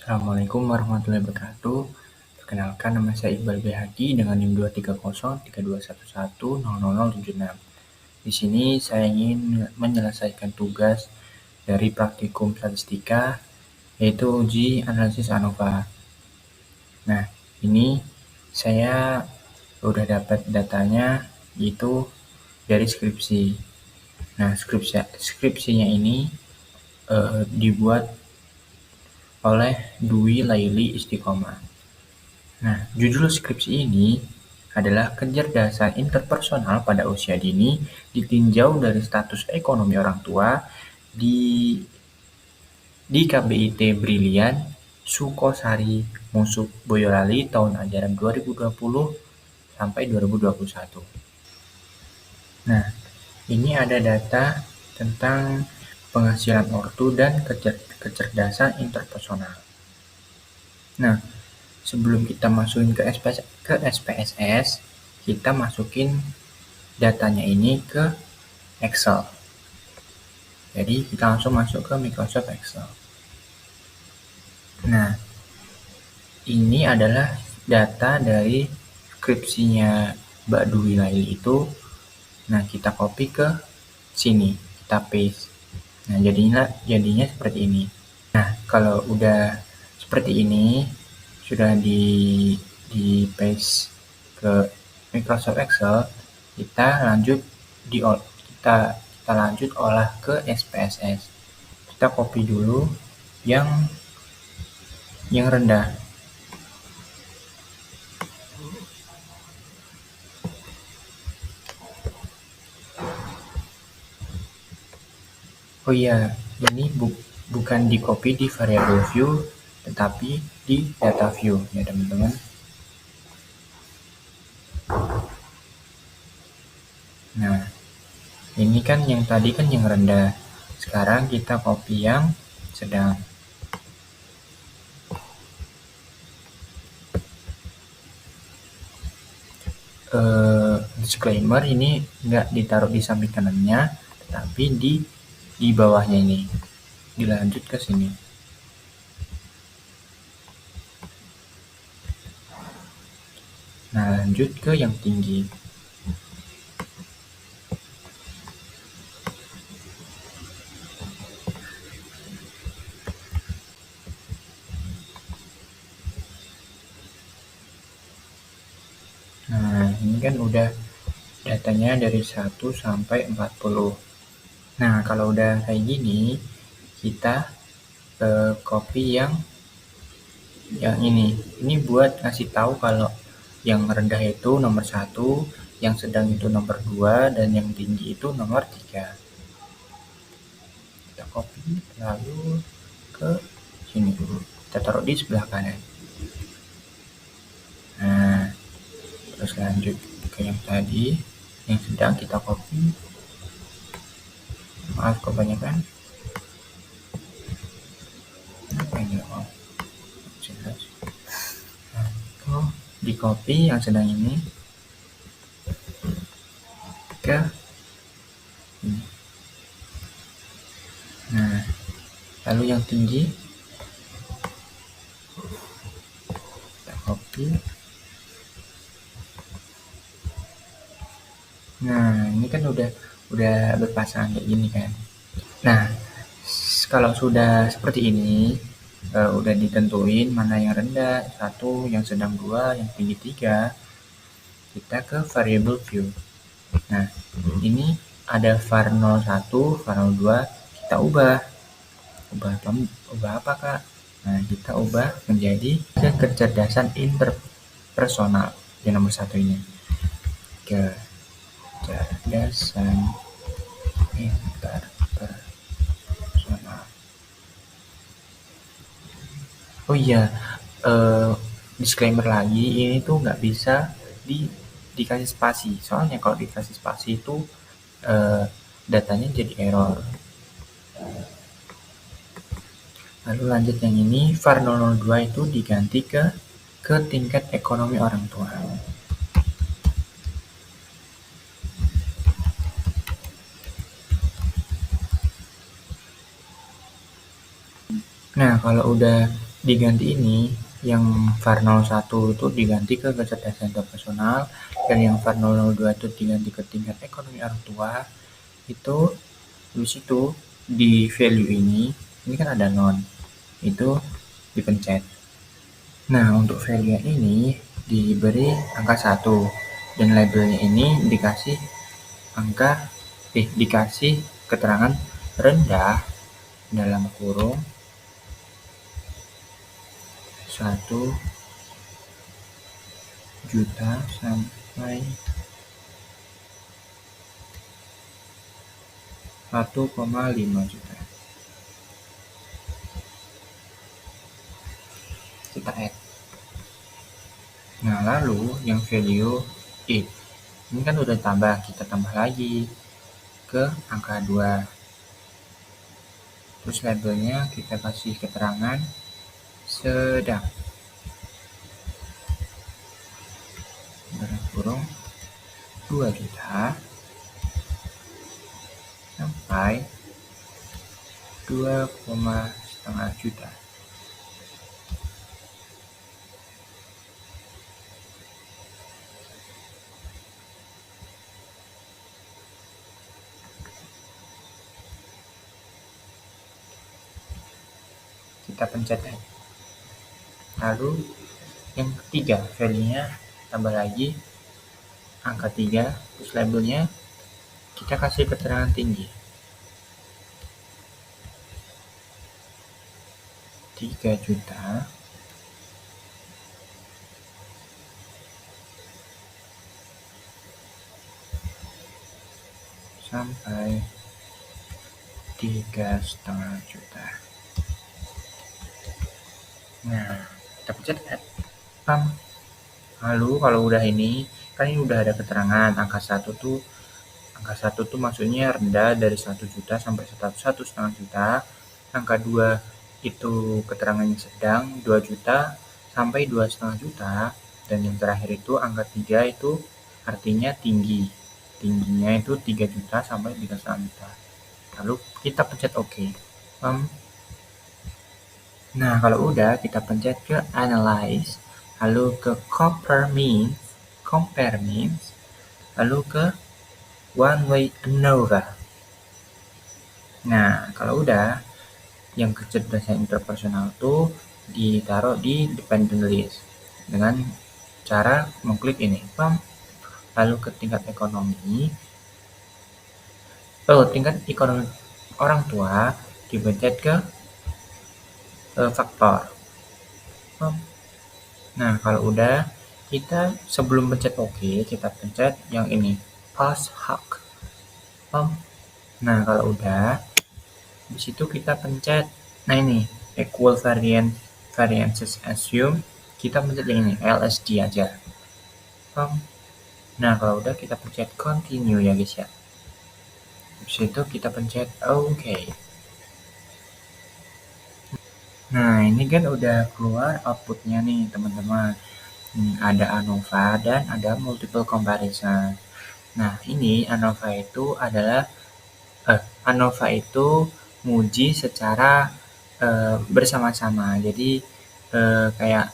Assalamualaikum warahmatullahi wabarakatuh. Perkenalkan, nama saya Iqbal Behaki dengan NIM 23033210076. Di sini saya ingin menyelesaikan tugas dari praktikum statistika, yaitu uji analisis ANOVA. Nah, ini saya udah dapat datanya, yaitu dari skripsi. Nah, skripsinya ini dibuat oleh Dwi Laili Istiqomah. Nah, judul skripsi ini adalah kecerdasan interpersonal pada usia dini ditinjau dari status ekonomi orang tua di KBIT Brilian Sukosari Musuh Boyolali tahun ajaran 2020 sampai 2021. Nah, ini ada data tentang penghasilan ortu dan kecerdasan interpersonal. Nah, sebelum kita masukin ke SPSS, kita masukin datanya ini ke Excel. Jadi kita langsung masuk ke Microsoft Excel. Nah, ini adalah data dari skripsinya Mbak Dwi Laili itu. Nah, kita copy ke sini, kita paste. Nah, jadinya seperti ini. Nah, kalau udah seperti ini, sudah di paste ke Microsoft Excel, kita lanjut olah ke SPSS. Kita copy dulu yang rendah. Oh iya, ini bukan di copy di variable view, tetapi di data view ya teman-teman. Nah, ini kan yang tadi kan yang rendah. Sekarang kita copy yang sedang. Disclaimer, ini nggak ditaruh di samping kanannya, tetapi di bawahnya ini. Dilanjut ke sini. Nah, lanjut ke yang tinggi. Nah, ini kan udah datanya dari 1 sampai 40. Nah, kalau udah kayak gini, kita copy yang ini. Ini buat ngasih tahu kalau yang rendah itu nomor 1, yang sedang itu nomor 2, dan yang tinggi itu nomor 3. Kita copy lalu ke sini dulu. Kita taruh di sebelah kanan. Nah, terus lanjut ke yang tadi, yang sedang kita copy. Maaf kebanyakan. Di copy yang sedang ini ke ini. Nah, lalu yang tinggi kita copy. Nah, ini kan udah berpasangan kayak gini kan. Nah, kalau sudah seperti ini, udah ditentuin mana yang rendah 1, yang sedang 2, yang tinggi 3, kita ke variable view. Nah, ini ada var 01, var 02, kita ubah apa kak? Nah, kita ubah menjadi kecerdasan interpersonal yang nomor 1 ini. Kecerdasan interpersonal. Oh iya, disclaimer lagi, ini tuh nggak bisa dikasih spasi. Soalnya kalau dikasih spasi itu datanya jadi error. Lalu lanjut yang ini, var 002 itu diganti ke tingkat ekonomi orang tua. Nah, kalau udah diganti ini, yang var01 itu diganti ke kecerdasan interpersonal, dan yang var002 itu diganti ke tingkat ekonomi orang tua. Itu habis itu di value ini kan ada non, itu dipencet. Nah, untuk value ini diberi angka 1, dan labelnya ini dikasih keterangan rendah dalam kurung 1 juta sampai 1,5 juta. Kita add. Nah, lalu yang value it ini kan udah tambah, kita tambah lagi ke angka 2. Terus labelnya kita kasih keterangan sedang. Dalam kurung 2 juta sampai 2,5 juta. Kita pencet add. Lalu yang ketiga, value-nya tambah lagi angka 3, terus labelnya kita kasih keterangan tinggi 3 juta sampai 3,5 juta. Nah, kita pencet add. Lalu kalau udah ini, kan ini udah ada keterangan angka 1 tuh maksudnya rendah dari 1 juta sampai 1,5 juta. Angka 2 itu keterangannya sedang 2 juta sampai 2,5 juta. Dan yang terakhir itu angka 3 itu artinya tinggi. Tingginya itu 3 juta sampai 3,5 juta. Lalu kita pencet OK. Nah, kalau udah kita pencet ke Analyze, lalu ke Compare Means, lalu ke One Way ANOVA. Nah, kalau udah, yang kecerdasan interpersonal itu ditaruh di dependent list dengan cara mengklik ini, lalu ke tingkat ekonomi orang tua dipencet ke faktor. Nah, kalau udah, kita sebelum pencet OK, kita pencet yang ini, Pass Hack. Nah, kalau udah, di situ kita pencet, nah ini, Equal Variances Assume, kita pencet yang ini, LSD aja. Nah, kalau udah kita pencet Continue ya guys ya. Di situ kita pencet OK. Nah, ini kan udah keluar outputnya nih teman-teman. Ada ANOVA dan ada multiple comparison. Nah, ini ANOVA itu nguji secara bersama-sama. Jadi kayak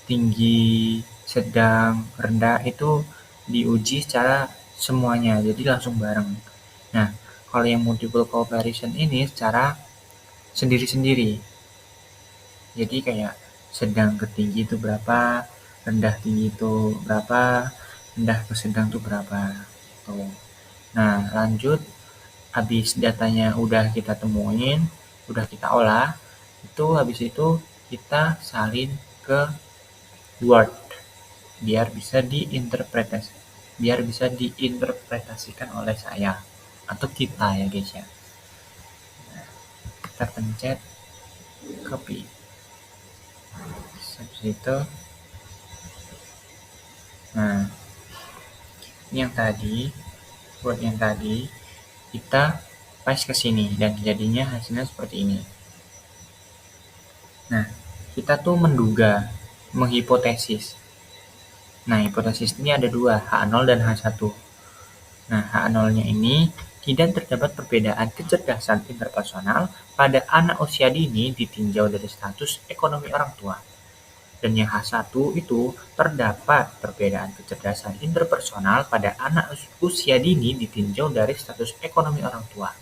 tinggi, sedang, rendah itu diuji secara semuanya. Jadi langsung bareng. Nah, kalau yang multiple comparison ini secara sendiri-sendiri. Jadi kayak sedang ke tinggi itu berapa, rendah tinggi itu berapa, rendah ke sedang itu berapa. Tuh. Nah, lanjut, habis datanya udah kita temuin, udah kita olah, itu habis itu kita salin ke Word biar bisa diinterpretasikan oleh saya atau kita ya guys ya. Nah, kita pencet copy. Habis itu, nah, ini yang tadi, Word yang tadi kita paste ke sini dan jadinya hasilnya seperti ini. Nah, kita tuh menghipotesis. Nah, hipotesis ini ada dua, H0 dan H1. Nah, H0-nya ini Tidak terdapat perbedaan kecerdasan interpersonal pada anak usia dini ditinjau dari status ekonomi orang tua. Dan yang H1 itu terdapat perbedaan kecerdasan interpersonal pada anak usia dini ditinjau dari status ekonomi orang tua.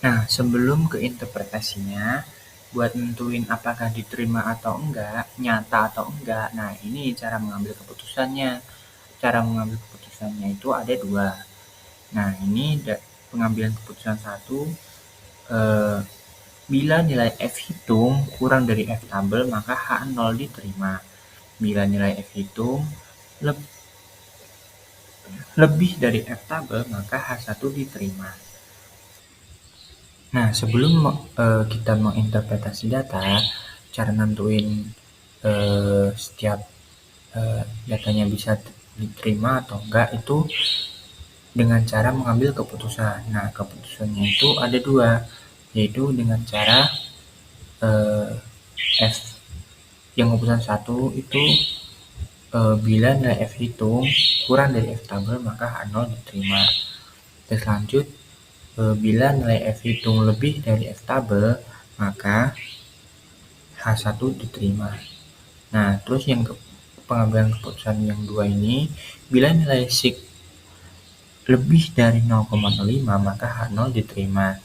Nah, sebelum ke interpretasinya, buat nentuin apakah diterima atau enggak, nyata atau enggak, nah ini cara mengambil keputusannya. Cara mengambil keputusannya itu ada dua. Nah, ini pengambilan keputusan satu, bila nilai F hitung kurang dari F tabel, maka H0 diterima. Bila nilai F hitung lebih dari F tabel, maka H1 diterima. Nah, sebelum kita menginterpretasi data, cara nentuin setiap datanya bisa diterima atau enggak itu dengan cara mengambil keputusan. Nah, keputusannya itu ada dua, yaitu dengan cara F. Yang keputusan satu itu bila nilai F hitung kurang dari F tabel, maka H0 diterima. Terus lanjut, bila nilai F hitung lebih dari F tabel, maka H1 diterima. Nah, terus yang pengambilan keputusan yang dua ini, bila nilai sig lebih dari 0,05, maka H0 diterima.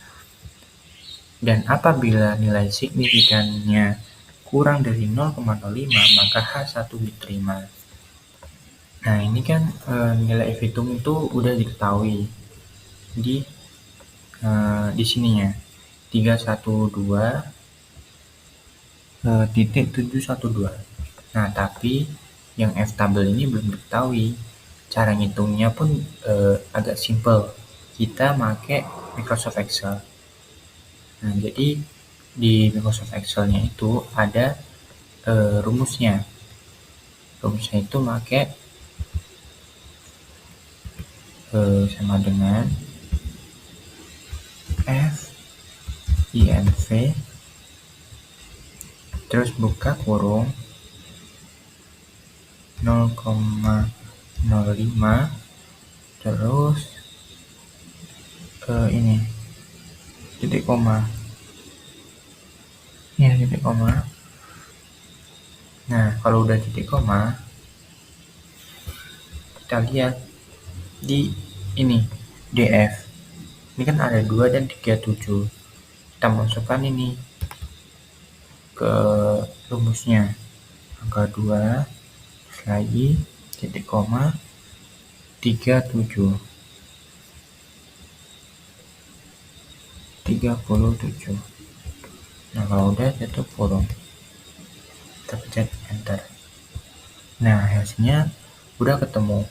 Dan apabila nilai signifikannya kurang dari 0,05, maka H1 diterima. Nah, ini kan nilai F hitung itu udah diketahui di sininya 312.712. Nah, tapi yang F tabel ini belum diketahui. Cara ngitungnya pun agak simple. Kita pakai Microsoft Excel. Nah, jadi di Microsoft Excel-nya itu ada rumusnya. Rumusnya itu pakai sama dengan F INV terus buka kurung 0,05 terus ini titik koma. Ini titik koma. Nah, kalau udah titik koma, kita lihat di ini DF. Ini kan ada 2 dan 37. Kita masukkan ini ke rumusnya. Angka 2 lagi titik koma 37. Nah, kalau udah tutup kurung, kita pencet enter. Nah, hasilnya udah ketemu.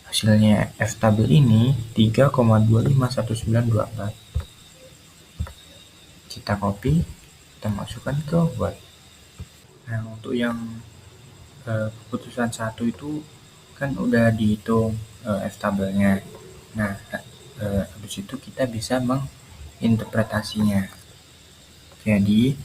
Hasilnya F tabel ini 3,251924. Kita copy, kita masukkan ke Word. Nah, untuk yang keputusan satu itu kan udah dihitung F tabelnya. Nah, habis itu kita bisa menginterpretasinya. Jadi,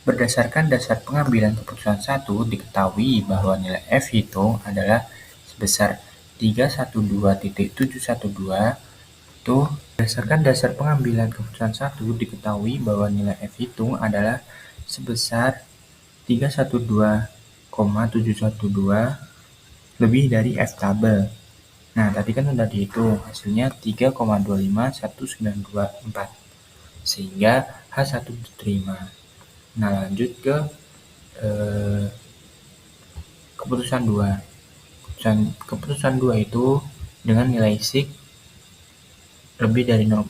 berdasarkan dasar pengambilan keputusan 1, diketahui bahwa nilai F hitung adalah sebesar 312.712. Itu berdasarkan dasar pengambilan keputusan 1, diketahui bahwa nilai F hitung adalah sebesar 312,712 lebih dari F tabel. Nah, tadi kan udah dihitung, hasilnya 3,251924. Sehingga H1 diterima. Nah, lanjut ke keputusan 2. Keputusan 2 itu dengan nilai sig lebih dari 0,5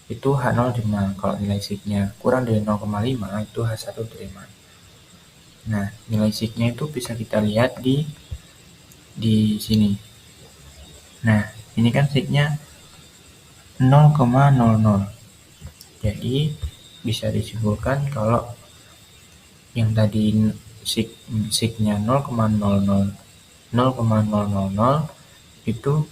itu H0 terima. Kalau nilai signya kurang dari 0,5 itu H1 terima. Nah, nilai signya itu bisa kita lihat di sini. Nah, ini kan signya 0,00. Jadi bisa disimpulkan kalau yang tadi signya 0,000 itu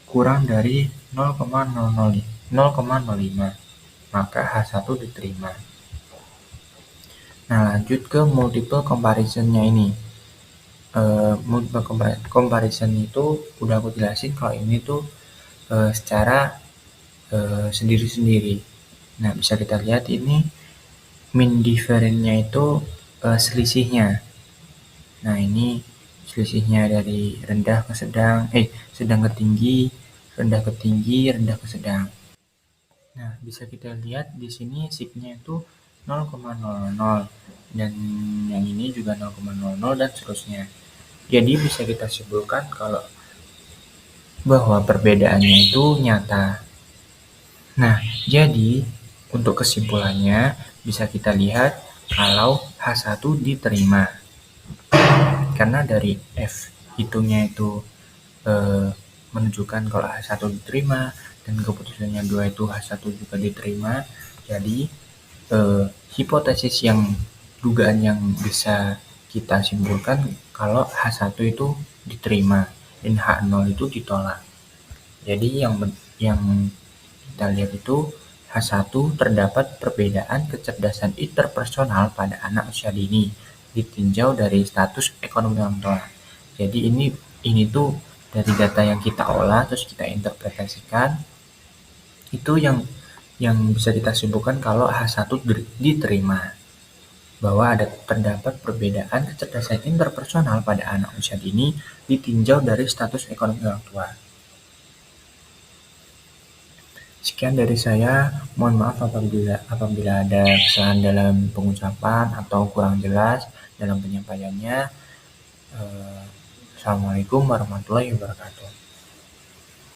kurang dari 0,05, maka H1 diterima. Nah, lanjut ke multiple comparison-nya ini. multiple comparison itu udah aku jelasin kalau ini tuh secara sendiri-sendiri. Nah, bisa kita lihat ini mean difference-nya itu selisihnya. Nah, ini selisihnya dari rendah ke sedang, sedang ke tinggi, rendah ke tinggi, rendah ke sedang. Nah, bisa kita lihat di sini signya itu 0,00 dan yang ini juga 0,00 dan seterusnya. Jadi bisa kita simpulkan kalau bahwa perbedaannya itu nyata. Nah, jadi untuk kesimpulannya bisa kita lihat kalau H1 diterima. Karena dari F hitungnya itu menunjukkan kalau H1 diterima dan keputusannya 2 itu H1 juga diterima. Jadi hipotesis yang dugaan yang bisa kita simpulkan kalau H1 itu diterima dan H0 itu ditolak. Jadi yang kita lihat itu H1 terdapat perbedaan kecerdasan interpersonal pada anak usia dini ditinjau dari status ekonomi orang tua. Jadi ini tuh dari data yang kita olah terus kita interpretasikan itu yang bisa kita simpulkan kalau H1 diterima bahwa terdapat perbedaan kecerdasan interpersonal pada anak usia dini ditinjau dari status ekonomi orang tua. Sekian dari saya, mohon maaf apabila ada kesalahan dalam pengucapan atau kurang jelas dalam penyampaiannya. Assalamualaikum warahmatullahi wabarakatuh.